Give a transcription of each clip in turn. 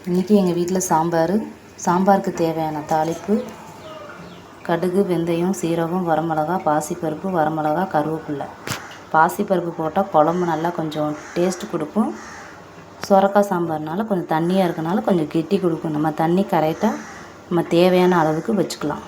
இன்றைக்கி எங்கள் வீட்டில் சாம்பாருக்கு தேவையான தாளிப்பு கடுகு, வெந்தயம், சீரகம், வரமிளகா, பாசிப்பருப்பு, வரமிளகா, கருவேப்பில்லை. பாசிப்பருப்பு போட்டால் குழம்பு நல்லா கொஞ்சம் டேஸ்ட்டு கொடுக்கும். சுரக்காய் சாம்பார்னால கொஞ்சம் தண்ணியாக இருக்கனால கொஞ்சம் கெட்டி கொடுக்கும். நம்ம தண்ணி கரெக்டாக நம்ம தேவையான அளவுக்கு வச்சுக்கலாம்.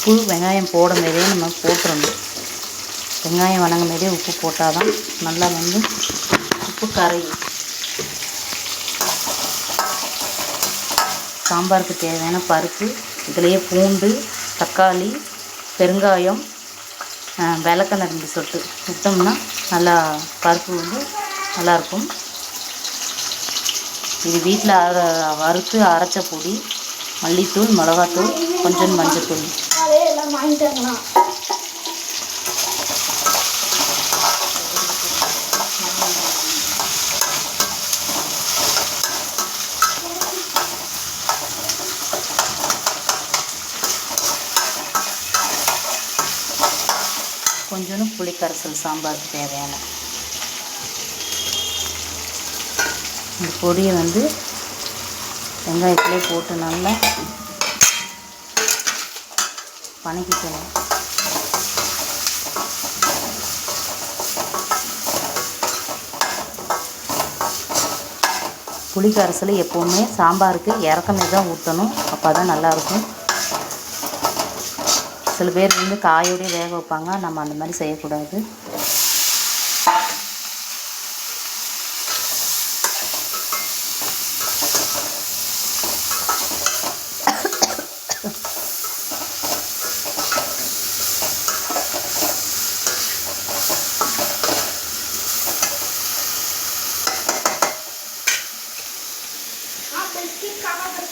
உப்பு, வெங்காயம் போடும் போதே நம்ம போட்டுறணும். வெங்காயம் வணங்கும் போதே உப்பு போட்டால் தான் நல்லா உப்பு கரையும். சாம்பாருக்கு தேவையான பருப்பு, இதிலேயே பூண்டு, தக்காளி, பெருங்காயம், விளக்கெண்ணெய் 2 சொட்டு விட்டோம்னா நல்லா பருப்பு நல்லாயிருக்கும். இது வீட்டில் வறுத்து அரைச்ச பொடி, மல்லித்தூள், மிளகாத்தூள், கொஞ்சம் மஞ்சத்தூள். கொஞ்சம் புளிக்கரைசல் சாம்பாருக்கு தேவையான இந்த பொடியை வெங்காயத்திலே போட்டு நல்லா வணக்கிக்கணும். புளிக்கரைசல் எப்போவுமே சாம்பாருக்கு இறக்கமே தான் ஊற்றணும். அப்போ தான் நல்லாயிருக்கும். சில பேர் காயோடய வேக வைப்பாங்க. நம்ம அந்த மாதிரி செய்யக்கூடாது.